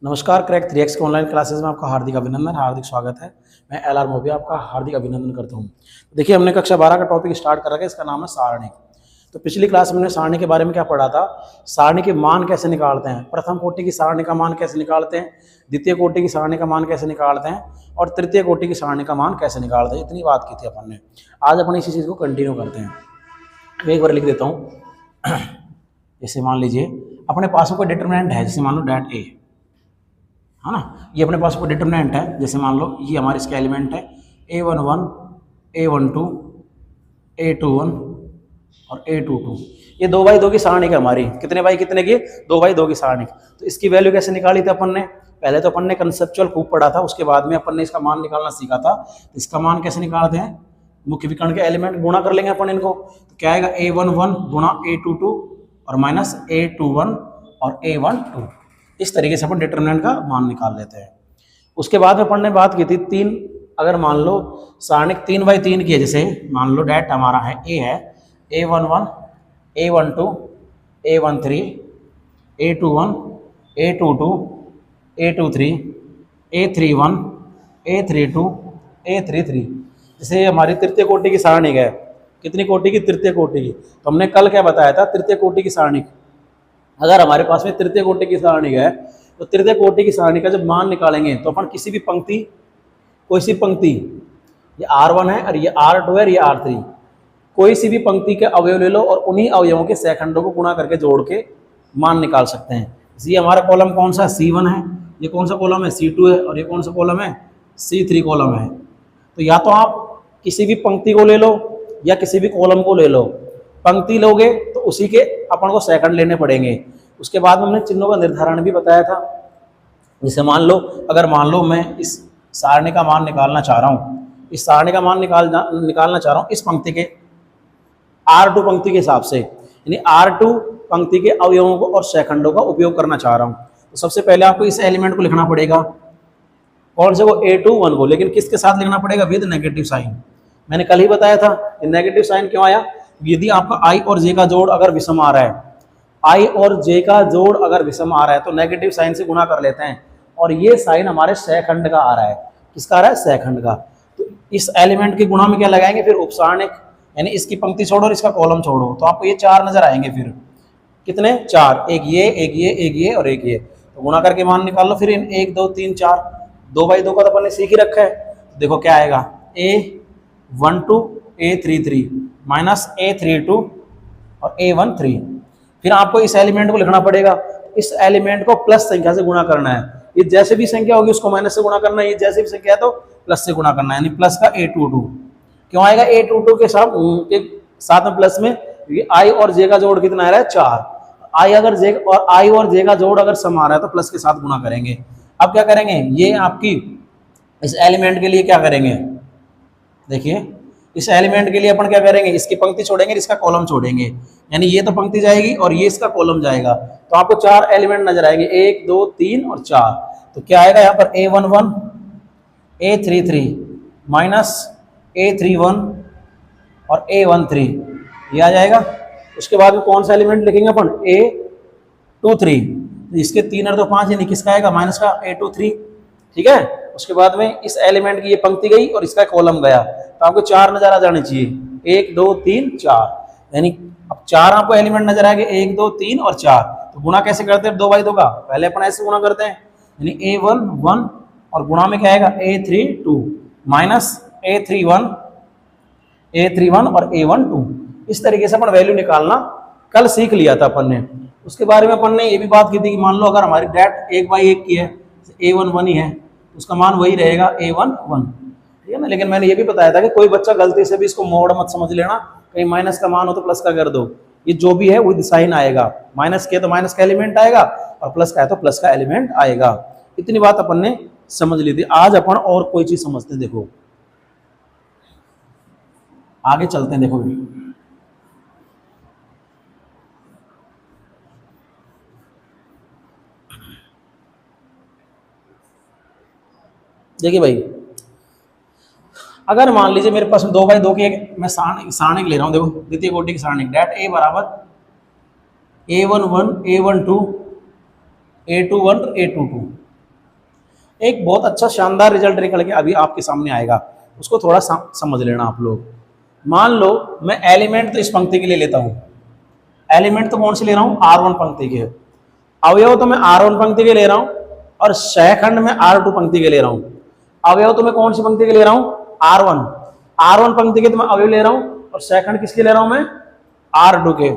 नमस्कार, crack 3x के online classes में आपका हार्दिक अभिनंदन, हार्दिक स्वागत है। मैं एल आर मोबिया आपका हार्दिक अभिनंदन करता हूं। देखिए, हमने कक्षा 12 का टॉपिक स्टार्ट कर रखा है, इसका नाम है सारणी। तो पिछली क्लास में हमने सारणी के बारे में क्या पढ़ा था, सारणी के मान कैसे निकालते हैं, प्रथम कोटि की सारणी का मान कैसे निकालते हैं, द्वितीय कोटि की सारणी का मान कैसे निकालते हैं और तृतीय कोटि की सारणी का मान कैसे निकालते हैं, इतनी बात की थी अपन ने। आज अपन इसी चीज़ को कंटिन्यू करते हैं। मैं एक बार लिख देता हूँ। जैसे मान लीजिए अपने पास में कोई डिटरमिनेंट है, जैसे मान लो डेट ए है ना, ये अपने पास कोई डिटरमिनेंट है, जैसे मान लो ये हमारे इसका एलिमेंट है A11, A12, A21 और A22। ये 2x2 की सारणी है हमारी, कितने बाई कितने की, 2x2 की सारणी। तो इसकी वैल्यू कैसे निकाली थी अपन ने, पहले तो अपन ने कंसेप्चुअल खूब पढ़ा था, उसके बाद में अपन ने इसका मान निकालना सीखा था। इसका मान कैसे निकालते हैं, मुख्य विकर्ण के एलिमेंट गुणा कर लेंगे अपन इनको। तो क्या आएगा A11 गुणा A22 और माइनस A21 और A12। इस तरीके से अपन डिटरमिनेंट का मान निकाल लेते हैं। उसके बाद में अपन ने बात की थी तीन, अगर मान लो सारणी 3x3 की है, जैसे मान लो डेट हमारा है ए है, A11, A12, A13, A21, A22, A23, A31, A32, A33। जैसे हमारी तृतीय कोटि की सारणी है, कितनी कोटि की, तृतीय कोटि की। तो हमने कल क्या बताया था, तृतीय कोटि की सारणी, अगर हमारे पास में तृतीय कोटि की सारणी है तो तृतीय कोटि की सारणी का जब मान निकालेंगे तो अपन किसी भी पंक्ति, कोई सी पंक्ति, ये R1 है और ये R2 है और ये R3, कोई सी भी पंक्ति के अवयव ले लो और उन्हीं अवयवों के सेकंडों को गुणा करके जोड़ के मान निकाल सकते हैं। ये हमारा कॉलम कौन सा, C1 है, ये कौन सा कॉलम है, C2 है और ये कौन सा कॉलम है, C3 कॉलम है। तो या तो आप किसी भी पंक्ति को ले लो या किसी भी कॉलम को ले लो, पंक्ति लोगे तो उसी के अपन को सेकंड लेने पड़ेंगे। उसके बाद में हमने चिन्हों का निर्धारण भी बताया था। जैसे मान लो, अगर मान लो मैं इस सारणी का मान निकालना चाह रहा हूँ, इस सारणी का मान निकालना चाह रहा हूँ इस पंक्ति के R2 पंक्ति के हिसाब से, यानी R2 पंक्ति के अवयवों को और सेकंडों का उपयोग करना चाह रहा हूँ। तो सबसे पहले आपको इस एलिमेंट को लिखना पड़ेगा, कौन से को, A21 को, लेकिन किसके साथ लिखना पड़ेगा, विद नेगेटिव साइन। मैंने कल ही बताया था नेगेटिव साइन क्यों आया, यदि आपका I और J का जोड़ अगर विषम आ रहा है, I और J का जोड़ अगर विषम आ रहा है तो नेगेटिव साइन से गुणा कर लेते हैं, और ये साइन हमारे सेकंड का आ रहा है, किसका आ रहा है, सेकंड का। तो इस एलिमेंट के गुणा में क्या लगाएंगे फिर, उपसारणिक, यानी इसकी पंक्ति छोड़ो और इसका कॉलम छोड़ो, तो आपको ये चार नजर आएंगे। फिर कितने, चार, एक ये, एक ये, एक ये और एक ये। तो गुणा करके मान निकाल लो फिर इन 1 2 3 4, 2x2 का तो अपन ने सीख ही रखा है। देखो क्या आएगा, A12, A33 माइनस A32 और A13। फिर आपको इस एलिमेंट को लिखना पड़ेगा, इस एलिमेंट को प्लस संख्या से गुणा करना है। ये जैसे भी संख्या होगी उसको माइनस से गुणा करना है, ये जैसे भी संख्या है तो प्लस से गुणा करना है, यानी प्लस का A22। क्यों आएगा A22 के साथ में प्लस में, क्योंकि I और J का जोड़ कितना आ रहा है, 4। I अगर J और I और J का जोड़ अगर सम आ रहा है तो प्लस के साथ गुणा करेंगे। अब क्या करेंगे, ये आपकी इस एलिमेंट के लिए क्या करेंगे, देखिए इस एलिमेंट के लिए अपन क्या करेंगे, इसकी पंक्ति छोड़ेंगे, इसका कॉलम छोड़ेंगे, यानी ये तो पंक्ति जाएगी और ये इसका कॉलम जाएगा। तो आपको चार एलिमेंट नजर आएंगे, 1 2 3 और 4। तो क्या आएगा यहाँ पर, A11, A33 माइनस A31 और A13, ये आ जाएगा। उसके बाद में कौन सा एलिमेंट लिखेंगे अपन, A23, इसके 3 और 2 5, यानी किसका आएगा, माइनस का A23, ठीक है। उसके बाद में इस एलिमेंट की ये पंक्ति गई और इसका कॉलम गया, तो आपको चार नजर आ जाने चाहिए, 1 2 3 4, यानी अब चार आपको एलिमेंट नजर आएंगे, 1 2 3 और 4। तो गुणा कैसे करते हैं 2x2 का, पहले अपन ऐसे गुणा करते हैं, यानी A11 और गुणा में क्या आएगा, A32 माइनस A31 और A12। इस तरीके से अपन वैल्यू निकालना कल सीख लिया था अपन ने। उसके बारे में अपन ने ये भी बात की थी कि मान लो अगर हमारी डेट 1/1 की है, A11 ही है, उसका मान वही रहेगा A11, ठीक है ना। लेकिन मैंने ये भी बताया था कि कोई बच्चा गलती से भी इसको मोड़ मत समझ लेना, कहीं माइनस का मान हो तो प्लस का कर दो, ये जो भी है विद साइन आएगा, माइनस के तो माइनस का एलिमेंट आएगा और प्लस का है तो प्लस का एलिमेंट आएगा। इतनी बात अपन ने समझ ली थी। आज अपन और कोई चीज समझते हैं, देखो आगे चलते हैं। देखो देखिए भाई, अगर मान लीजिए मेरे पास 2x2 की एक मैं सारणी ले रहा हूँ, देखो द्वितीय कोटि की सारणी, डेट A बराबर A11, A12, A21, A22, एक बहुत अच्छा शानदार रिजल्ट निकल के अभी आपके सामने आएगा, उसको थोड़ा समझ लेना आप लोग। मान लो मैं एलिमेंट तो इस पंक्ति के लिए लेता हूँ, एलिमेंट तो कौन से ले रहा हूँ, R1 पंक्ति के, अवयव तो मैं R1 पंक्ति के ले रहा हूँ, और सहखंड में R2 पंक्ति के ले रहा हूँ। अवयव तो मैं कौन सी पंक्ति के ले रहा हूँ, R1 पंक्ति के तो मैं अवयव ले रहा हूँ, और सहखंड किसके ले रहा हूँ मैं, R2 के।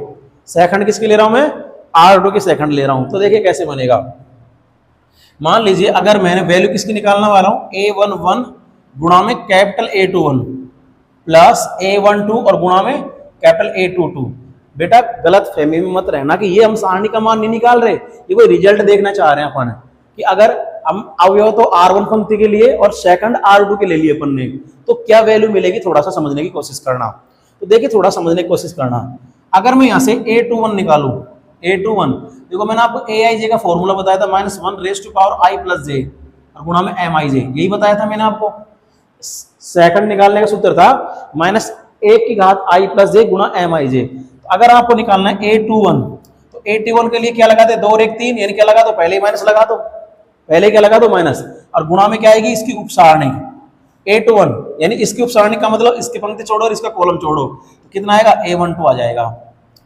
सहखंड किसके ले रहा हूँ मैं, R2 के सहखंड ले रहा हूँ। तो देखिए कैसे बनेगा, मान लीजिए अगर मैंने वैल्यू किसकी निकालने वाला हूँ, A11 गुणा में कैपिटल A21 प्लस A12 और गुणा में कैपिटल A22। बेटा गलत फहमी में मत रहना कि ये हम सारणी का मान नहीं निकाल रहे, ये कोई रिजल्ट देखना चाह रहे हैं अपन कि अगर हम अवयव तो R1 पंक्ति के लिए और सेकंड R2 के ले लिए अपन ने, तो क्या वैल्यू मिलेगी, थोड़ा सा समझने की कोशिश करना। तो देखिए थोड़ा समझने की कोशिश करना, अगर मैं यहाँ से A21 निकालू, A21 देखो मैंने आपको AIJ का फॉर्मूला बताया था, -1⁻I+J और गुणा में MIJ, यही बताया था मैंने आपको। सेकंड निकालने का सूत्र था -1⁻I+J गुणा MIJ। अगर आपको निकालना है A21, तो A21 के लिए क्या लगा दे, 2 और 1 3, यानी क्या लगा दो, पहले ही माइनस लगा दो, पहले क्या लगा दो माइनस, और गुणा में क्या आएगी, इसकी उपसारणी A21, यानी इसकी उपसारणी का मतलब इसकी पंक्ति छोड़ो और इसका कॉलम छोड़ो, तो कितना आएगा, A12 आ जाएगा।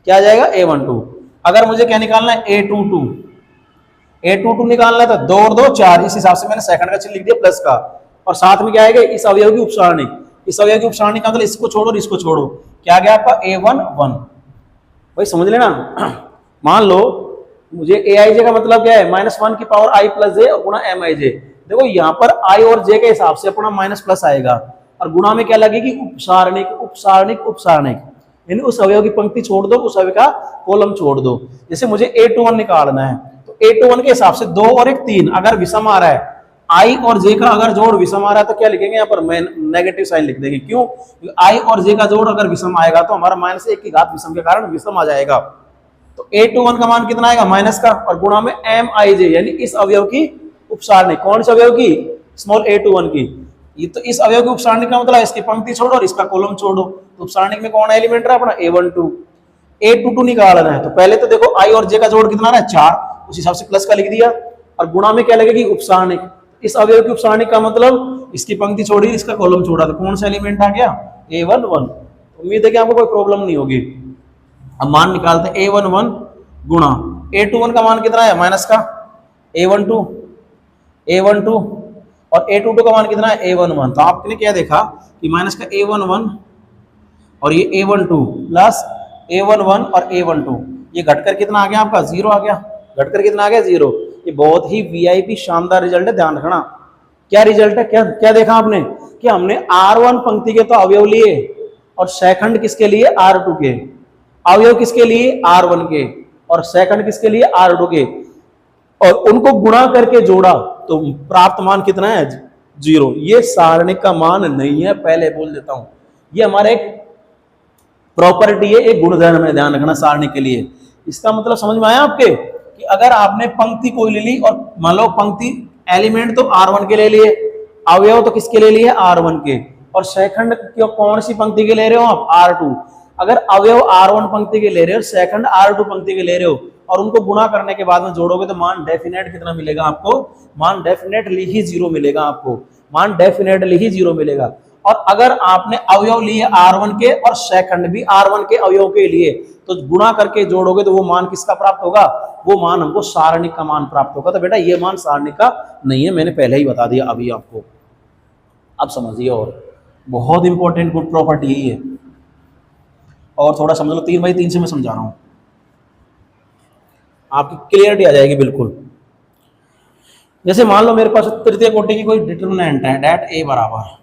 क्या आ जाएगा, A12। अगर मुझे क्या निकालना है, A22 निकालना है, तो 2 और 2 4, इस हिसाब से मैंने सेकंड का चिन्ह लिख दिया प्लस का, और साथ में क्या आएगा, इस अवयव की उपसारणी, इस अवयव की उपसारणी का मतलब इसको छोड़ो और इसको छोड़ो, क्या आ गया आपका A11। भाई समझ लेना, मान लो मुझे AIJ का मतलब क्या है, -1⁻I+J और गुणा MIJ। देखो यहाँ पर I और J के हिसाब से अपना माइनस प्लस आएगा, और गुणा में क्या लगेगी, उपसारणिक उपसारणिक उपसारणिक, यानी उस अवयव की पंक्ति छोड़ दो, उस अवयव का कॉलम छोड़ दो। जैसे मुझे A21 निकालना है, तो A21 के हिसाब से 2 और 1 3, अगर विषम आ रहा है, I और J का अगर जोड़ विषम आ रहा है तो क्या लिखेंगे, यहाँ पर नेगेटिव साइन लिख देंगे। क्यों, I और J का जोड़ अगर विषम आएगा तो हमारा -1 की घात विषम के कारण विषम आ जाएगा। तो A21 का मान कितना आएगा, माइनस का, और गुणा में MIJ, यानी इस अवयव की उपसारणी, कौन से अवयव की, स्मॉल A21 की। ये तो इस अवयव की उपसारणी का मतलब इसकी पंक्ति छोड़ो और इसका कॉलम छोड़ो, तो उपसारणी में कौन एलिमेंट रहा अपना, A12। A22 निकालना है, तो पहले तो देखो I और J का जोड़ कितना है, 4, उस हिसाब से प्लस का लिख दिया, और गुणा में क्या लगेगी, उपसारणी, इस अवयव की उपसारणी का मतलब इसकी पंक्ति छोड़ी, इसका कॉलम छोड़ा, तो कौन सा एलिमेंट आ गया, A11। उम्मीद है कि आपको कोई प्रॉब्लम नहीं होगी। अब मान निकालते हैं, A11 गुणा A21 का मान कितना है, माइनस का, A12 और A22 का मान कितना है, A11। तो आपने क्या देखा कि माइनस का A11 और ये A12 प्लस A11 और A12, ये घटकर कितना आ गया आपका, 0 आ गया। घटकर कितना आ गया, 0। ये बहुत ही VIP शानदार रिजल्ट है, ध्यान रखना। क्या रिजल्ट है, क्या क्या देखा आपने कि हमने R1 पंक्ति के तो अवयव लिए, और सेकंड किसके लिए, R2 के। अवयव किसके लिए, R1 के, और सेकंड किसके लिए, R2 के, और उनको गुणा करके जोड़ा तो प्राप्त मान कितना है, 0। ये सारणिक का मान नहीं है, पहले बोल देता हूं, ये हमारा एक प्रॉपर्टी है, एक गुणधर्म है, ध्यान रखना सारणी के लिए। इसका मतलब समझ में आया आपके कि अगर आपने पंक्ति कोई ले ली, और मान लो पंक्ति एलिमेंट तो R1 के ले लिए, अवयव तो किसके ले लिए, R1 के, और सेकंड कौन सी पंक्ति के ले रहे हो आप, R2। अगर अवयव R1 पंक्ति के ले रहे हो, सेकंड R2 पंक्ति के ले रहे हो, और उनको गुणा करने के बाद में जोड़ोगे तो मान डेफिनेट कितना मिलेगा आपको, मान डेफिनेटली ही 0 मिलेगा आपको, मान डेफिनेटली ही 0 मिलेगा। और अगर आपने अवयव लिए R1 के और सेकंड भी R1 के अवयव के लिए, तो गुणा करके जोड़ोगे तो वो मान किसका प्राप्त होगा, वो मान हमको सारणिक का मान प्राप्त होगा। तो बेटा ये मान सारणिक का नहीं है, मैंने पहले ही बता दिया अभी आपको, अब समझिए। और बहुत इंपॉर्टेंट गुड प्रॉपर्टी यही है, और थोड़ा समझ लो, 3/3 से मैं समझा रहा हूं, आपकी क्लियरिटी आ जाएगी बिल्कुल। जैसे मान लो मेरे पास तृतीय कोटि की कोई डिटरमिनेंट है, डेट A बराबर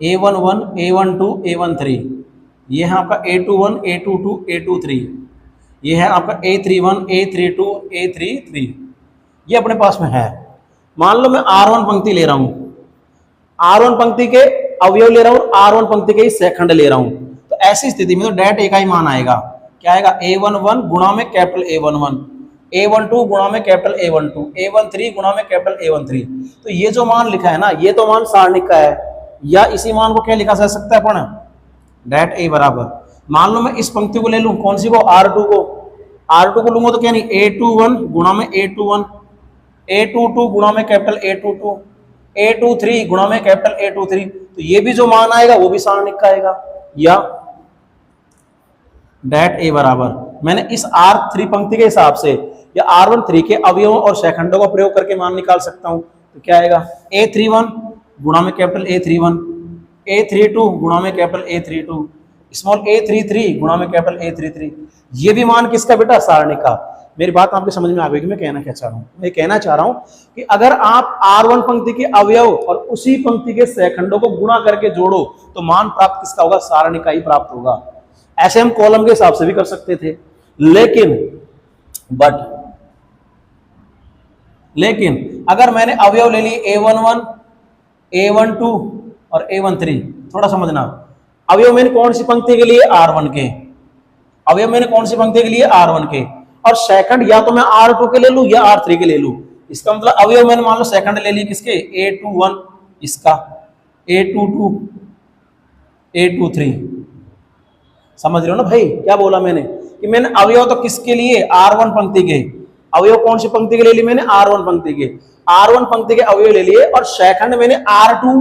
A11 A12 A13, ये है आपका A21 A22 A23, ये है आपका A31 A32 A33, ये अपने पास में है। मान लो मैं R1 पंक्ति ले रहा हूं, R1 पंक्ति के अवयव ले रहा हूं, R1 पंक्ति के ही सेकंड ले रहा हूं, तो ऐसी स्थिति में तो डेट A का ही मान आएगा। क्या आएगा, A11 गुणा में कैपिटल A11, A12 गुणा में कैपिटल A12, A13 गुणा में कैपिटल A13। तो ये जो मान लिखा है ना, ये तो मान सारणिक का है, या इसी मान को क्या लिखा जा सकता है अपन, डेट A बराबर, मान लो मैं इस पंक्ति को ले लूं, कौन सी को, R2 को, R2 को लूंगा तो क्या नहीं, A21 गुणा में A21, A22 गुणा में कैपिटल A22, A23 गुणा में कैपिटल A23, तो ये भी जो मान आएगा वो भी सारणिक का आएगा। या डेट A बराबर मैंने इस R3 पंक्ति के हिसाब से या R13 के अवयवों और शेखंडों का प्रयोग करके मान निकाल सकता हूं। तो क्या आएगा, A31 गुणा में कैपिटल A31, A32 गुणा में कैपिटल A32, स्मॉल A33 गुणा में कैपिटल A33। ये भी मान किसका बेटा, सारणिक का। मेरी बात आपके समझ में आ गई कि मैं कहना क्या चाह रहा हूं। मैं कहना चाह रहा हूं कि अगर आप R1 पंक्ति के अवयव और उसी पंक्ति के शेखंडों को गुणा करके जोड़ो तो मान प्राप्त किसका होगा, सारणिक का ही प्राप्त होगा। ऐसे हम कॉलम के हिसाब से भी कर सकते थे, लेकिन अगर मैंने अवयव ले लिए A11, A12 और A13, थोड़ा समझना, अवयव मैंने कौन सी पंक्ति के लिए, R1 के, अवयव मैंने कौन सी पंक्ति के लिए, R1 के, और सेकंड या तो मैं R2 के ले लूं या R3 के ले लूं। इसका मतलब अवयव मैंने मान लो सेकंड ले ली किसके, A21, इसका A22, A23। समझ रहे हो ना भाई क्या बोला मैंने, कि मैंने अवयव तो किसके लिए, R1 पंक्ति के, अवयव कौन सी पंक्ति के ले लिए मैंने, R1 पंक्ति के, R1 पंक्ति के अवयव ले लिए, और सेकंड मैंने R2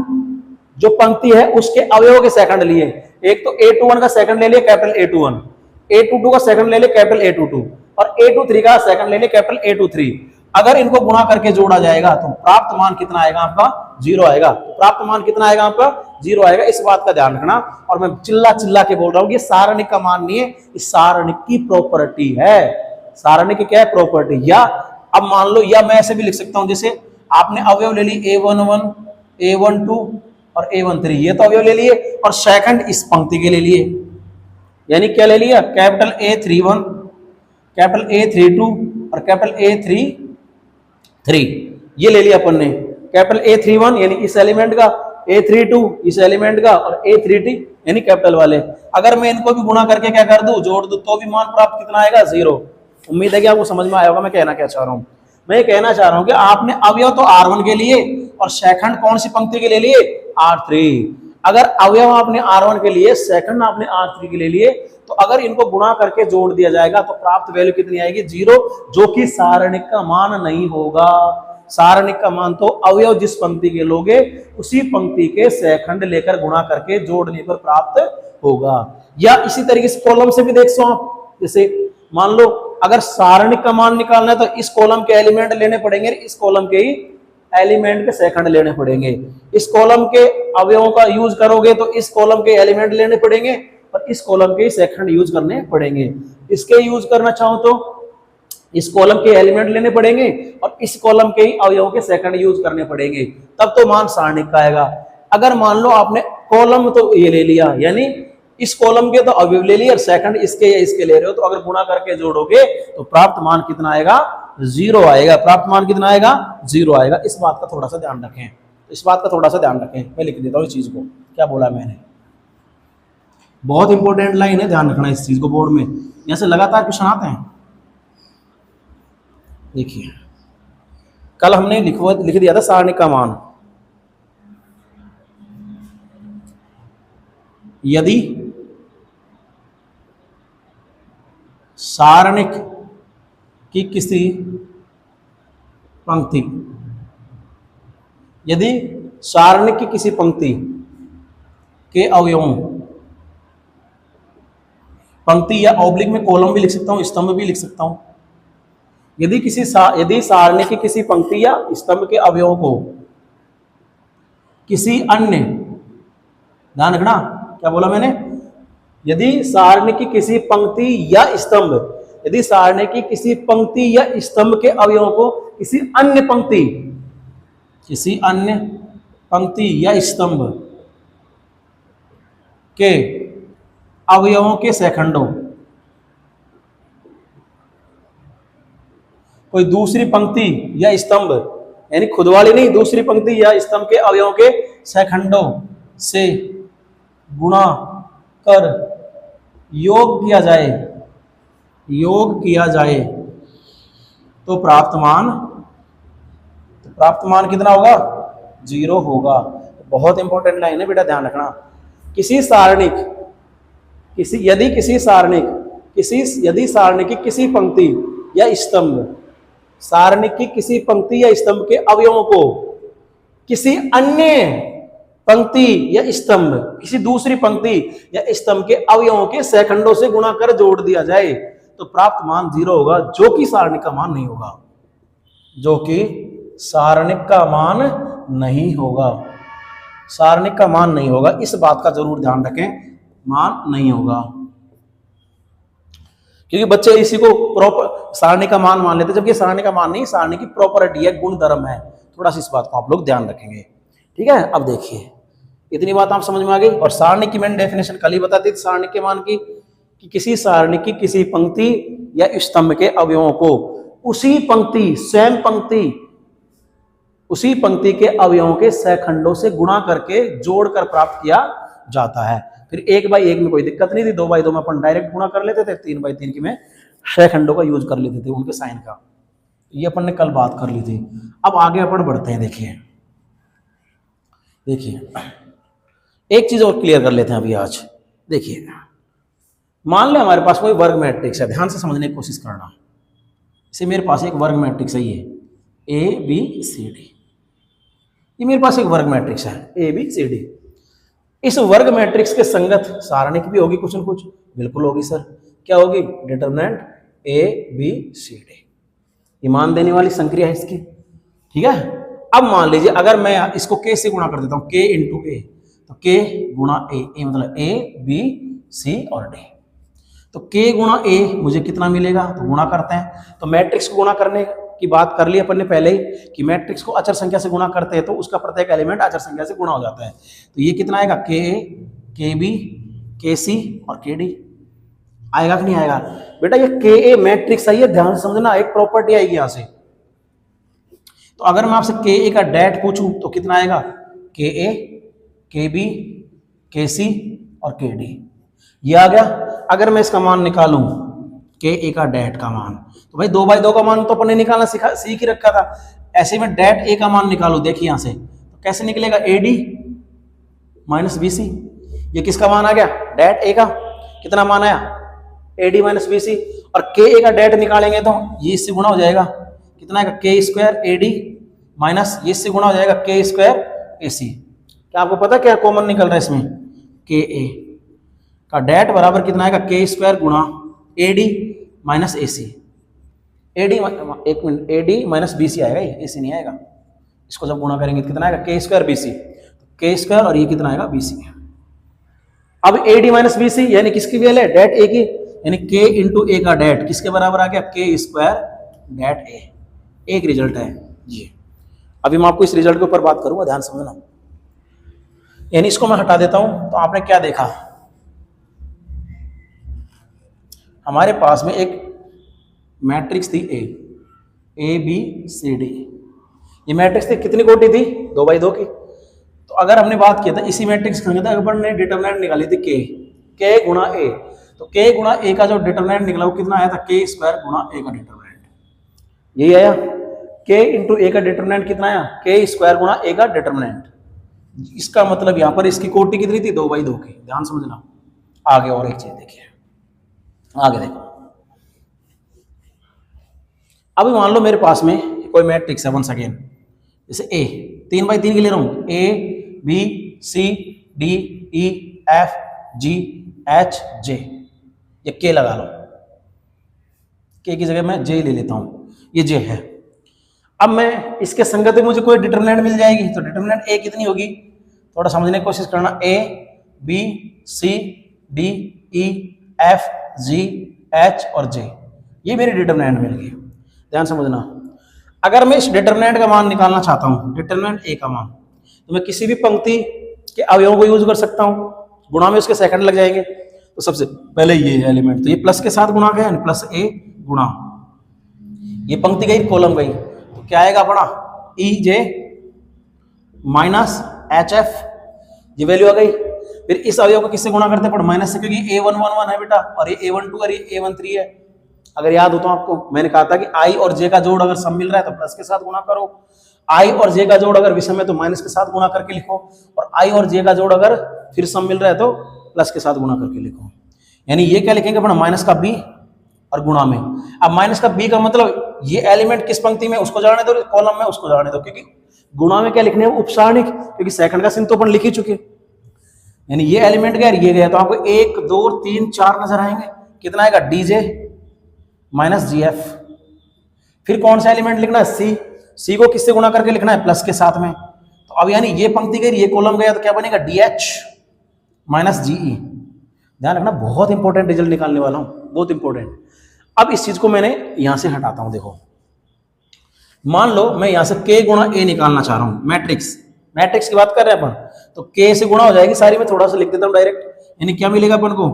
जो पंक्ति है उसके अवयव के सेकंड लिए। एक तो A21 का सेकंड ले लिया कैपिटल A21, A22 का सेकंड ले लिया कैपिटल A22, और A23 का सेकंड ले लिया कैपिटल A23। अगर इनको गुणा करके जोड़ा जाएगा तो प्राप्त मान कितना आएगा आपका, 0 आएगा। तो प्राप्त मान कितना आएगा आपका, 0 आएगा। इस बात का ध्यान रखना। और मैं चिल्ला चिल्ला के बोल रहा हूं, ये सारणिक का मान नहीं है, इस सारणिक की प्रॉपर्टी है। सारणिक की क्या है, प्रॉपर्टी। या अब मान लो, या मैं ऐसे भी लिख सकता हूं, जैसे आपने अवयव ले ली A11, A12 और A13, ये तो अवयव ले लिए, और सेकंड इस पंक्ति के ले लिए, यानी क्या ले लिया, कैपिटल A31, कैपिटल A32 और कैपिटल A33, ये ले लिया अपन ने। कैपिटल A31 यानी इस एलिमेंट का, A32 इस एलिमेंट का, और A33 यानी कैपिटल वाले। अगर मैं इनको भी गुणा करके क्या कर दूं, जोड़ दूं, तो भी मान प्राप्त कितना आएगा, 0। उम्मीद है कि आपको समझ में आया होगा मैं कहना क्या चाह रहा हूं। मैं ये कहना चाह रहा हूं कि आपने अवयव तो R1 के लिए और सेकंड कौन सी पंक्ति के ले लिए, R3। अगर अवयव आपने R1 के लिए, सेकंड आपने R3 के ले लिए, तो अगर इनको गुणा करके जोड़ दिया जाएगा तो प्राप्त वैल्यू कितनी आएगी, 0, जो कि सारणिक का मान नहीं होगा। सारणिक का मान तो अवयव जिस पंक्ति के लोगे उसी पंक्ति के सेकंड लेकर गुणा करके जोड़ने पर प्राप्त होगा। या इसी तरीके से कॉलम से भी देख सो आप, जैसे मान लो अगर सारणिक का मान निकालना है तो इस कॉलम के एलिमेंट लेने पड़ेंगे, इस कॉलम के ही एलिमेंट के सेकंड लेने पड़ेंगे। इस कॉलम के अवयवों का यूज करोगे तो इस कॉलम के एलिमेंट लेने पड़ेंगे और इस कॉलम के सेकंड यूज करने पड़ेंगे। इसके यूज करना चाहो तो इस कॉलम के एलिमेंट लेने पड़ेंगे और इस कॉलम के ही अवयवों के सेकंड यूज करने पड़ेंगे, तब तो मान सारणिक का आएगा। अगर मान लो आपने कॉलम तो ये ले लिया, यानी इस कॉलम के तो अवयव ले लिए और सेकंड इसके या इसके ले रहे हो, तो अगर गुणा करके जोड़ोगे तो प्राप्त मान कितना आएगा, 0 आएगा। प्राप्त मान कितना आएगा, 0 आएगा। इस बात का थोड़ा सा ध्यान रखें, इस बात का थोड़ा सा ध्यान रखें। मैं लिख देता हूँ इस चीज को, क्या बोला मैंने, बहुत इंपॉर्टेंट लाइन है, ध्यान रखना इस चीज को। बोर्ड में यहां से लगातार क्वेश्चन आते हैं। देखिए कल हमने लिख दिया था सारणिक का मान। यदि सारणिक की किसी पंक्ति, यदि सारणिक की किसी पंक्ति के अवयवों, पंक्ति या ऑब्लिक में कॉलम भी लिख सकता हूं, स्तंभ भी लिख सकता हूं, यदि सारणी की किसी पंक्ति या स्तंभ के अवयवों को किसी अन्य, ध्यान रखना क्या बोला मैंने, यदि सारणी की किसी पंक्ति या स्तंभ, यदि सारणी की किसी पंक्ति या स्तंभ के अवयवों को किसी अन्य पंक्ति या स्तंभ के अवयवों के सेकंडों, कोई दूसरी पंक्ति या स्तंभ, यानी खुद वाली नहीं, दूसरी पंक्ति या स्तंभ के अवयवों के सेकंडों से गुणा कर योग किया जाए तो प्राप्त मान कितना होगा, 0 होगा। बहुत इंपॉर्टेंट लाइन है बेटा, ध्यान रखना। यदि सारणी की किसी पंक्ति या स्तंभ सारणी की किसी पंक्ति या स्तंभ के अवयवों को किसी अन्य पंक्ति या स्तंभ, किसी दूसरी पंक्ति या स्तंभ के अवयवों के सहखंडों से गुणा कर जोड़ दिया जाए तो प्राप्त मान 0 होगा, जो कि सारणिक का मान नहीं होगा, जो कि सारणिक का मान नहीं होगा, सारणिक का मान नहीं होगा। इस बात का जरूर ध्यान रखें, मान नहीं होगा, क्योंकि बच्चे इसी को प्रॉपर सारणी का मान लेते, जबकि सारणी का मान नहीं, सारणी की प्रॉपर्टी है, गुण धर्म है। थोड़ा सा इस बात को आप लोग ध्यान रखेंगे, ठीक है। अब देखिए, इतनी बात आप समझ में आ गई। और सारणी की मैंने डेफिनेशन कल ही बताती थी सारणी के मान की, कि किसी सारणी की किसी पंक्ति या स्तंभ के अवयवों को उसी पंक्ति, स्वयं पंक्ति, उसी पंक्ति के अवयवों के सहखंडों से गुणा करके जोड़कर प्राप्त किया जाता है। फिर 1/1 में कोई दिक्कत नहीं थी, 2/2 में अपन डायरेक्ट गुणा कर लेते थे, 3/3 की में सहखंडों का यूज कर लेते थे, उनके साइन का। ये अपन ने कल बात कर ली थी। अब आगे अपन बढ़ते हैं। देखिए एक चीज और क्लियर कर लेते हैं अभी आज। देखिए, मान ले हमारे पास कोई वर्ग मैट्रिक्स है, ध्यान से समझने की कोशिश करना। इसे मेरे पास एक वर्ग मैट्रिक्स है, ये ABCD, ये मेरे पास एक वर्ग मैट्रिक्स है ABCD। इस वर्ग मैट्रिक्स के संगत सारणिक भी होगी कुछ न कुछ, बिल्कुल होगी सर। क्या होगी? डिटरमिनेंट ABCD, ये मान देने वाली संक्रिया है इसकी, ठीक है। अब मान लीजिए अगर मैं इसको K से गुणा कर देता हूं, K × A, तो K गुणा A मतलब A, B, C और D। तो K गुणा A मुझे कितना मिलेगा? तो गुणा करते हैं। तो मैट्रिक्स को गुणा करने की बात कर ली अपन ने पहले ही, कि मैट्रिक्स को अचर संख्या से गुणा करते हैं तो उसका प्रत्येक एलिमेंट अचर संख्या से गुणा हो जाता है। तो ये कितना आएगा? KA, KB, KC और KD आएगा कि नहीं आएगा? बेटा ये KA मैट्रिक्स है, ये ध्यान से समझना, एक प्रॉपर्टी आएगी यहां से। तो अगर मैं आपसे KA का डैट पूछूं तो कितना आएगा? KA, KB, KC और KD, ये आ गया। अगर मैं इसका मान निकालूं, KA का डैट का मान, तो भाई 2/2 का मान तो अपन ने निकालना सीख ही रखा था। ऐसे में डैट A का मान निकालो, देखिए यहां से तो कैसे निकलेगा? AD minus BC। ये किसका मान आ गया? डैट A का। कितना मान आया? AD minus BC। और KA का डैट निकालेंगे तो ये इससे गुणा हो जाएगा, कितना आएगा? K² AD माइनस ये इससे गुणा हो जाएगा K² AC। क्या आपको पता क्या कॉमन निकल रहा है इसमें? KA का डैट बराबर कितना आएगा? K² गुणा AD माइनस AC। AD, एक मिनट, AD माइनस BC आएगा, ये AC नहीं आएगा। इसको जब गुणा करेंगे तो कितना आएगा? K² BC, K² और ये कितना आएगा? BC। अब AD माइनस BC यानी किसकी वैल्यू है? डैट A की, यानी K × A का डैट किसके बराबर आ गया? K² that A। एक रिजल्ट है ये। अभी मैं आपको इस रिजल्ट के ऊपर बात करूंगा, ध्यान समझना। यानी इसको मैं हटा देता हूं तो आपने क्या देखा? हमारे पास में एक मैट्रिक्स थी ABCD। ये मैट्रिक्स थी कितनी कोटि थी? 2/2 की। तो अगर हमने बात किया था इसी मैट्रिक्स के अंदर अपन ने डिटरमिनेंट निकाली थी K गुणा A, तो K गुणा A का जो डिटरमिनेंट निकला वो कितना आया था? K² गुणा A का डिटरमिनेंट, यही आया। K × A का डिटरमिनेंट कितना आया? K² गुणा A का डिटरमिनेंट। इसका मतलब यहां पर इसकी कोटि कितनी थी? 2/2 की। ध्यान समझना। आगे और एक चीज देखिए, आगे देखो। अभी मान लो मेरे पास में कोई मैट्रिक्स है, वंस अगेन, जैसे A, 3/3 के ले रहा हूं, A, B, C, D, E, F, G, H, J। ये K लगा लो, K की जगह मैं J ले लेता हूं, ये J है। अब मैं इसके संगत में मुझे कोई डिटरमिनेंट मिल जाएगी, तो डिटरमिनेंट A कितनी होगी? थोड़ा समझने की कोशिश करना। A, B, C, D, E, F, G, H और J, ये मेरी डिटरमिनेंट मिल गई। ध्यान समझना। अगर मैं इस डिटरमिनेंट का मान निकालना चाहता हूं, डिटरमिनेंट A का मान, तो मैं किसी भी पंक्ति के अवयवों को यूज कर सकता हूं, गुणा में उसके सेकंड लग जाएंगे। तो सबसे पहले ये एलिमेंट, तो ये प्लस के साथ गुणा गया, प्लस A गुणा, ये पंक्ति गई, कॉलम गई, तो क्या आएगा अपना? EJ माइनस HF, ये वैल्यू आ गई। फिर इस अवयव को किससे गुणा करते हैं? माइनस से, क्योंकि A1 है बेटा, और ये A12 और ये A13 है। अगर याद हो तो आपको मैंने कहा था कि I और J का जोड़ अगर सम मिल रहा है तो प्लस के साथ गुणा करो, I और J का जोड़ अगर विषम है तो माइनस के साथ गुणा करके लिखो, और I और J का जोड़ अगर फिर सम मिल रहा है तो प्लस के साथ गुणा करके लिखो। यानी ये क्या लिखेंगे अपना? माइनस का B और गुणा में। अब माइनस का बी का मतलब ये एलिमेंट किस पंक्ति में उसको जाने दो, कॉलम में उसको जाने दो, क्योंकि गुणा में क्या लिखने है, उपसारणिक, क्योंकि सेकंड का चिन्ह तो अपन लिख ही चुके, यानी ये एलिमेंट गया ये गया, तो आपको 1 2 3 4 नजर आएंगे। कितना आएगा, डीजे माइनस जी एफ। फिर कौन सा एलिमेंट लिखना है, सी। सी को किससे गुणा करके लिखना है, प्लस के साथ में। तो अब यानी ये पंक्ति गई, ये कॉलम गया, तो क्या बनेगा, डी एच माइनस जीई। ध्यान रखना, बहुत इंपॉर्टेंट रिजल्ट निकालने वाला हूं, बहुत इंपॉर्टेंट। अब इस चीज को मैंने यहां से हटाता हूं। देखो, मान लो मैं यहां से k गुणा ए निकालना चाह रहा हूं, मैट्रिक्स, मैट्रिक्स की बात कर रहे हैं अपन, तो k से गुणा हो जाएगी सारी। में थोड़ा सा लिख देता हूं डायरेक्ट, यानी क्या मिलेगा अपन को,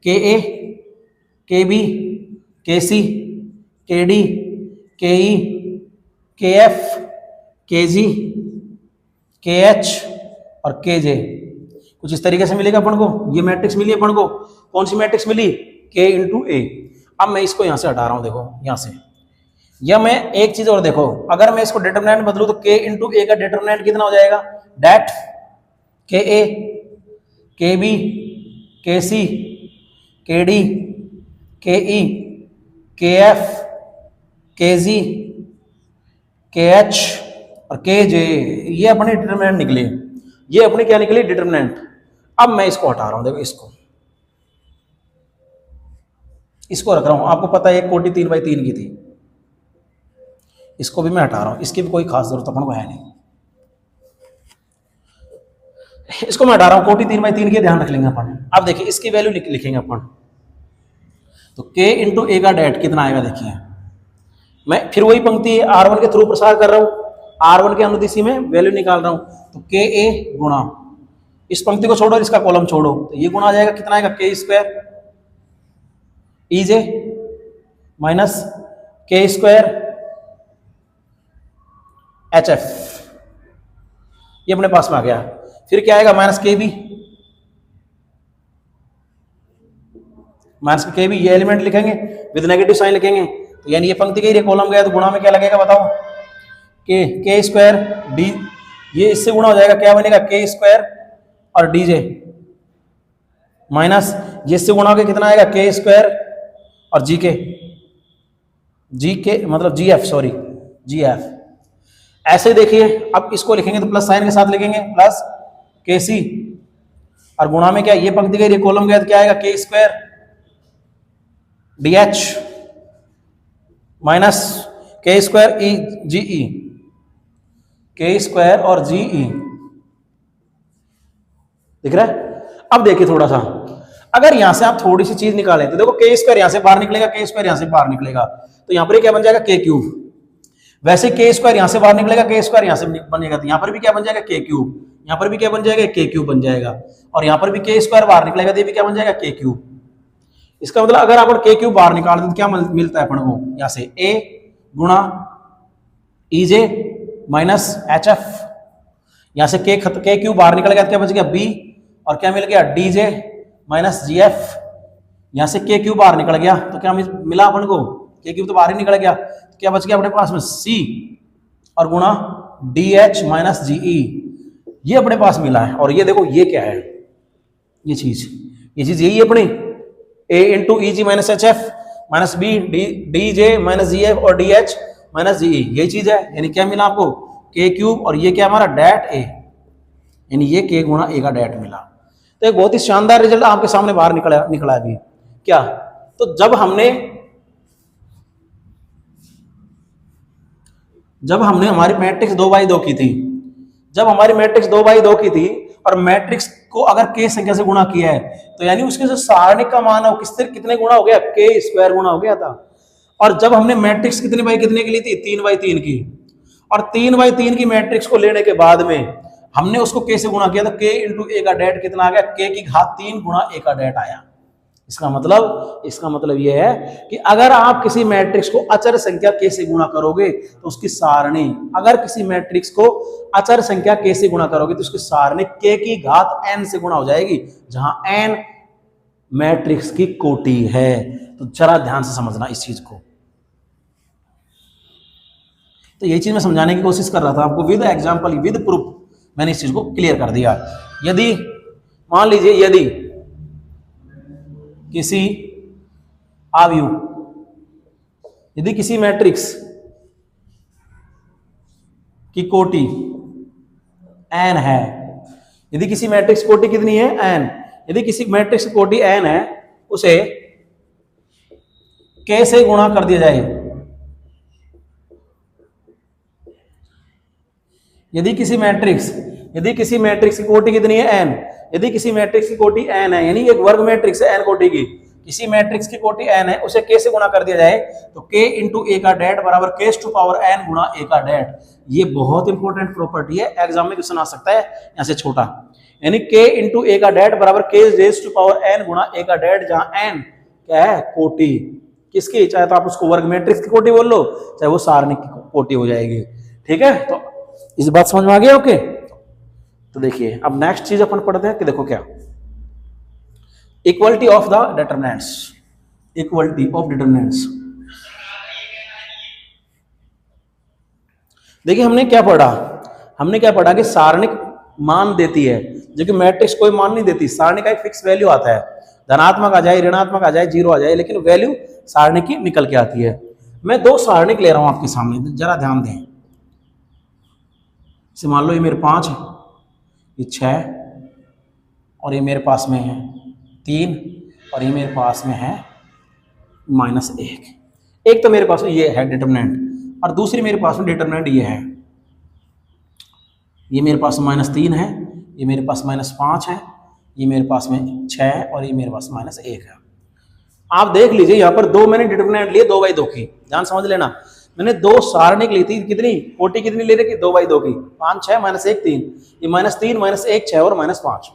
के ए, के बी, के सी, के डी, के ई, के एफ, के जी, के एच और के जे। कुछ इस तरीके से मिलेगा अपन को। ये मैट्रिक्स मिली अपन को, कौन सी मैट्रिक्स मिली, k इंटू ए। अब मैं इसको यहां से हटा रहा हूं, देखो यहां से। या मैं एक चीज और देखो, अगर मैं इसको डिटरमिनेंट बदलूं तो k इंटू ए का डिटरमिनेंट कितना हो जाएगा, डेट के ए, के बी, के सी, के डी, के ई, के एफ, के जी, के एच और के जे। ये अपने डिटरमिनेंट निकले, ये अपने क्या निकले, डिटरमिनेंट। अब मैं इसको हटा रहा हूं, देखो इसको रख रहा हूं। आपको पता है एक कोटि 3x3 की थी, इसको भी मैं हटा रहा हूं, इसकी भी कोई खास जरूरत अपन को है नहीं। इसको मैं हटा रहा हूं, कोटि 3x3 की ध्यान रख लेंगे अपन। अब देखिए इसकी वैल्यू लिखेंगे अपन, तो k इंटू ए का डेट कितना आएगा, देखिए मैं फिर वही पंक्ति R1 के थ्रू प्रसार कर रहा हूं, R1 के अनुदिशि में वैल्यू निकाल रहा हूं। तो के ए गुणा, इस पंक्ति को छोड़ो, इसका कॉलम छोड़ो, तो ये गुणा आ जाएगा, कितना आएगा, के स्क्वायर ई जे माइनस के स्क्वायर एच एफ, ये अपने पास में आ गया। फिर क्या आएगा, माइनस के बी, माइनस के बी, ये एलिमेंट लिखेंगे विद नेगेटिव साइन लिखेंगे, तो यानी ये पंक्ति गई, ये कॉलम गया, तो गुणा में क्या लगेगा बताओ, के स्क्वायर डी, ये इससे गुणा हो जाएगा, क्या बनेगा, के स्क्वायर और डी जे माइनस ये इससे गुणा होकर कितना आएगा, के स्क्वायर और जी के मतलब जी एफ, सॉरी जी एफ। ऐसे देखिए, अब इसको लिखेंगे तो प्लस साइन के साथ लिखेंगे, प्लस के सी और गुणा में क्या, ये पंक्ति गई, ये कॉलम गया, तो क्या आएगा, के स्क्वायर डी एच माइनस के स्क्वायर ई जी ई, के स्क्वायर और जी ई। दिख रहा है। अब देखिए थोड़ा सा, अगर यहां से आप थोड़ी सी चीज निकालें तो देखो के स्क्वायर यहां से बाहर निकलेगा, के स्क्वायर यहां से बाहर निकलेगा, तो यहां पर क्या बन जाएगा, के क्यूब। वैसे के स्क्वायर यहां से बाहर निकलेगा, के स्क्वायर यहां से बनेगा, तो यहां पर भी क्या बन जाएगा, के क्यूब। यहां पर भी क्या बन जाएगा, के क्यूब बन जाएगा, और यहां पर भी के स्क्वायर बाहर निकलेगा, तो ये भी क्या बन जाएगा, के क्यूब। इसका मतलब अगर अपन के क्यूब बाहर निकाल दें तो क्या मिलता है अपन को, यहां से ए गुणा ई जे माइनस एच एफ, यहां से के क्यूब बाहर निकल गया, तो क्या बच गया, बी, और क्या मिल गया, D J minus G F. यहां से के क्यूब बाहर निकल गया, तो क्या मिला अपन को, के क्यूब तो बाहर ही निकल गया, तो क्या बच गया अपने पास में, सी और गुणा डी एच माइनस जी ई, ये अपने पास मिला है। और ये देखो ये क्या है, ये चीज यही है अपनी, A into E G minus H F minus B D J minus G F और D H minus G E, यही चीज है। यानी क्या मिला आपको, के क्यूब, और ये क्या हमारा डेट ए, यानी ये के गुणा ए का डेट मिला। तो एक बहुत ही शानदार रिजल्ट आपके सामने बाहर निकला अभी। क्या, तो जब हमने हमारी मैट्रिक्स 2x2 की थी, जब हमारी मैट्रिक्स 2x2 की थी और मैट्रिक्स को अगर k संख्या से गुणा किया है, तो यानी उसके जो सारणिक का मान है वो कितने गुणा हो गया, k स्क्वायर गुणा हो गया था। और जब हमने मैट्रिक्स कितने बाई कितने की ली थी, 3x3 की, और 3x3 की मैट्रिक्स को लेने के बाद में हमने उसको k से गुणा किया, तो k इंटू ए का डेट कितना आ गया, k की घात 3 गुणा a का डेट आया। इसका मतलब यह है कि अगर आप किसी मैट्रिक्स को अचर संख्या k से गुणा करोगे तो उसकी सारणी, अगर किसी मैट्रिक्स को अचर संख्या k से गुणा करोगे तो उसकी सारणी k की घात n से गुणा हो जाएगी, जहां n मैट्रिक्स की कोटि है। तो जरा ध्यान से समझना इस चीज को। तो यही चीज मैं समझाने की कोशिश कर रहा था आपको, विद एग्जाम्पल विद प्रूफ मैंने इस चीज को क्लियर कर दिया। यदि मान लीजिए, यदि किसी आव्यूह। यदि किसी मैट्रिक्स की कोटि n है, यदि किसी मैट्रिक्स की कोटि कितनी है n, यदि किसी मैट्रिक्स की कोटि n है उसे k से गुणा कर दिया जाए। यदि किसी मैट्रिक्स की कोटि कितनी है n, यदि किसी मैट्रिक्स की कोटि n है, यानी एक वर्ग मैट्रिक्स है n कोटि की, किसी मैट्रिक्स की कोटि n है उसे k से गुणा कर दिया जाए तो k इंटू ए का डेट बराबर k टू पावर n गुणा a का डेट। ये बहुत इंपॉर्टेंट प्रॉपर्टी है, एग्जाम में क्वेश्चन आ सकता है यहां से छोटा, यानी k इंटू ए का डेट बराबर k raise to power n गुणा a का डेट, जहां n क्या है कोटि किसकी, चाहे तो आप उसको वर्ग मैट्रिक्स की कोटि बोल लो, चाहे वो सारणिक की कोटि हो जाएगी। ठीक है, तो इस बात समझ में आ गया? ओके, तो देखिए अब नेक्स्ट चीज अपन पढ़ते हैं कि देखो क्या, equality of the determinants, equality of determinants. देखिए हमने क्या पढ़ा कि सारणिक मान देती है, जो कि मैट्रिक्स कोई मान नहीं देती। सारणी का एक फिक्स वैल्यू आता है, धनात्मक आ जाए, ऋणात्मक आ जाए, जीरो आ जाए, लेकिन वैल्यू सारणी की निकल के आती है। मैं दो सारणिक ले रहा हूं आपके सामने, जरा ध्यान दें। इसे मान लो ये मेरे 5 है, ये 6, और ये मेरे पास में है 3, और ये मेरे पास में है -1। एक तो मेरे पास में ये है डिटरमिनेंट, और दूसरी मेरे पास में डिटरमिनेंट ये है। ये मेरे पास -3 है, ये मेरे पास -5 है, ये मेरे पास में 6 है, और ये मेरे पास -1 है। आप देख लीजिए यहाँ पर दो मैंने डिटरमिनेंट लिए 2/2 की, ध्यान समझ लेना। मैंने दो सारणिक ली थी, कितनी कोटि कितनी ले रखी, 2/2 की, 5 6 -1 3, ये -3 -1 6 और -5।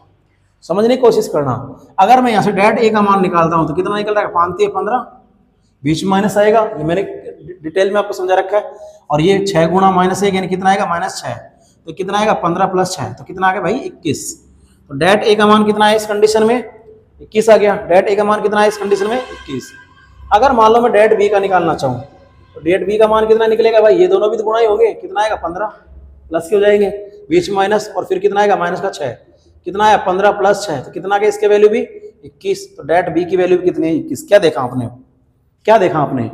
समझने की कोशिश करना। अगर मैं यहाँ से डेट ए का मान निकालता हूँ तो कितना निकल रहा है, 5 3 15, बीच में माइनस आएगा, ये मैंने डिटेल में आपको समझा रखा है। और ये 6 गुणा -1 यानी कितना आएगा, -6, तो कितना आएगा 15 + 6, तो कितना आ गया भाई 21। तो डेट ए का मान कितना है इस कंडीशन में, 21 आ गया। डेट ए का मान कितना है इस कंडीशन में, 21। अगर मान लो मैं डेट बी का निकालना चाहूँ तो डेट बी का मान कितना निकलेगा भाई, ये दोनों भी तो गुणा ही होंगे, कितना आएगा 15, प्लस के हो जाएंगे, बीच में माइनस, और फिर कितना आएगा -6, कितना आया 15 + 6, तो कितना आ गया इसके वैल्यू भी 21। तो डेट बी की वैल्यू कितनी है, 21। क्या देखा आपने,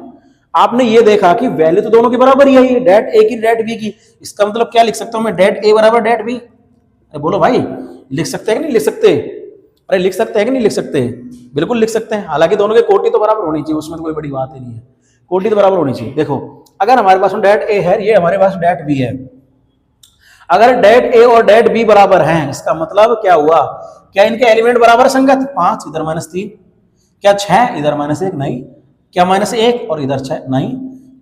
आपने ये देखा कि वैल्यू तो दोनों की बराबर ही है, डेट ए की डेट बी की। इसका मतलब क्या लिख सकता हूं मैं, डेट ए बराबर डेट बी। अरे बोलो भाई, लिख सकते हैं कि नहीं लिख सकते? अरे लिख सकते हैं कि नहीं लिख सकते? बिल्कुल लिख सकते हैं। हालांकि दोनों की कोटि तो बराबर होनी चाहिए, उसमें तो कोई बड़ी बात ही नहीं है, कोटि तो बराबर होनी चाहिए। देखो अगर हमारे पास डेट ए है, ये हमारे पास डेट बी है, अगर डेट ए और डेट बी बराबर हैं, इसका मतलब क्या हुआ, क्या इनके एलिमेंट बराबर संगत, 5 इधर -3, क्या 6 इधर -1 नहीं, क्या -1 और इधर 6 नहीं,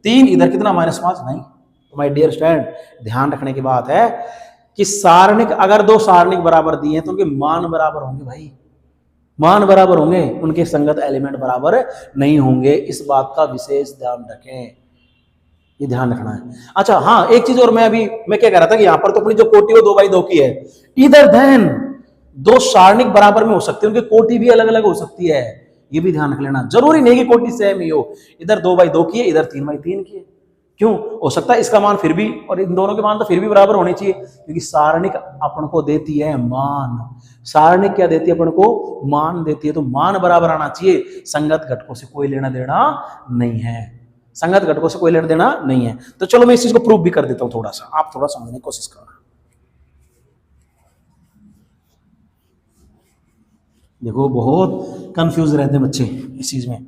3 इधर कितना -5 नहीं। तो माय डियर स्टूडेंट, ध्यान रखने की बात है कि सारणिक, अगर दो सारणिक बराबर दिए हैं तो उनके मान बराबर होंगे भाई, मान बराबर होंगे, उनके संगत एलिमेंट बराबर नहीं होंगे। इस बात का विशेष ध्यान रखें, ये ध्यान रखना है। अच्छा हाँ, एक चीज और, मैं क्या कह रहा था कि यहाँ पर तो अपनी जो कोटि वो 2/2 की है, इधर देन दो सारणिक बराबर में हो सकती है, उनकी कोटि भी अलग अलग हो सकती है, ये भी ध्यान रख लेना। जरूरी नहीं कि कोटि सेम ही हो, इधर 2/2 की है, इधर 3/3 की है। क्यों हो सकता है इसका मान फिर भी, और इन दोनों के मान तो फिर भी बराबर होने चाहिए, क्योंकि सारणिक अपन को देती है मान। सारणिक क्या देती है अपन को, मान देती है, तो मान बराबर आना चाहिए, संगत घटकों से कोई लेना देना नहीं है, संगत घटकों से कोई लेना देना नहीं है। तो चलो मैं इस चीज को प्रूव भी कर देता हूं, थोड़ा सा आप थोड़ा समझने की कोशिश करना। देखो बहुत कंफ्यूज रहते हैं बच्चे इस चीज में।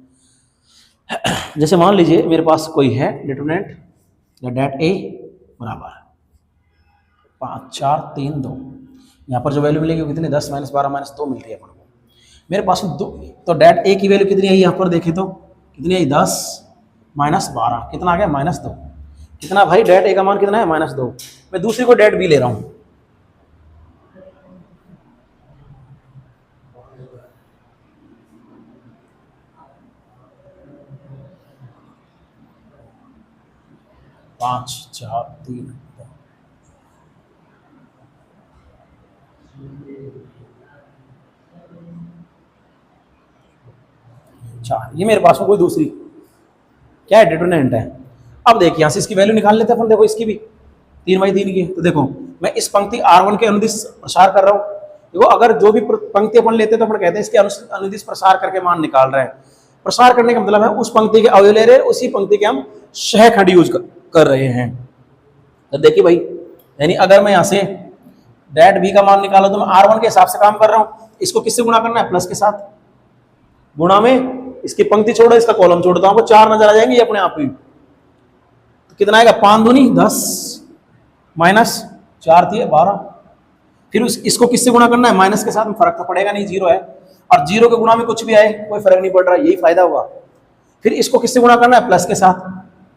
जैसे मान लीजिए मेरे पास कोई है डिटरमिनेंट, डेट ए बराबर 5 4 3 2, यहाँ पर जो वैल्यू मिलेगी वो कितनी, 10 -12 -2 मिलती है अपन को। मेरे पास दो, तो डेट ए की वैल्यू कितनी आई, यहाँ पर देखें तो कितनी आई, 10 -12, कितना आ गया -2। कितना भाई, डेट ए का मान कितना है, -2। मैं दूसरी को डेट बी ले रहा हूँ, पाँच 4 3 4, ये मेरे पास में कोई दूसरी क्या है, डिटरमिनेंट है। अब देखिए यहाँ से इसकी वैल्यू निकाल लेते हैं अपन। देखो इसकी भी 3/3 की, तो देखो मैं इस पंक्ति R1 के अनुदिश प्रसार कर रहा हूँ। देखो अगर जो भी पंक्ति अपन लेते हैं तो अपन कहते हैं इसके अनुदिश प्रसार करके मान निकाल रहे हैं। प्रसार करने का मतलब है उस पंक्ति के अवयव ले रहे हैं, उसी पंक्ति के हम सहखंड यूज कर रहे हैं। तो देखिए भाई, यानी अगर मैं यहां से डेट बी का मान निकाला तो मैं R1 के हिसाब से काम कर रहा हूं। इसको किससे गुणा करना है? प्लस के साथ। गुणा में इसकी पंक्ति छोड़ो, इसका कॉलम छोड़ता हूं, 4 नजर आ जाएंगे अपने आप ही। तो कितना आएगा? 5 दूनी 10 माइनस 4 थी 12। फिर इसको किससे गुणा करना है? माइनस के साथ में। फर्क तो पड़ेगा नहीं, जीरो है, और जीरो के गुणा में कुछ भी आए कोई फर्क नहीं पड़ रहा, यही फायदा होगा। फिर इसको किससे गुणा करना है? प्लस के साथ,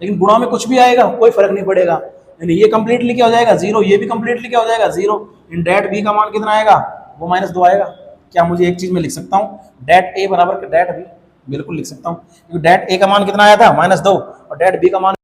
लेकिन गुणा में कुछ भी आएगा कोई फर्क नहीं पड़ेगा, यानी ये कंप्लीटली क्या हो जाएगा? जीरो। ये भी कंप्लीटली क्या हो जाएगा? जीरो। इन डेट बी का मान कितना आएगा? वो -2 आएगा। क्या मुझे एक चीज में लिख सकता हूँ, डेट ए बराबर डेट बी? बिल्कुल लिख सकता हूँ, क्योंकि डेट ए का मान कितना आया था? -2, और डेट बी का मान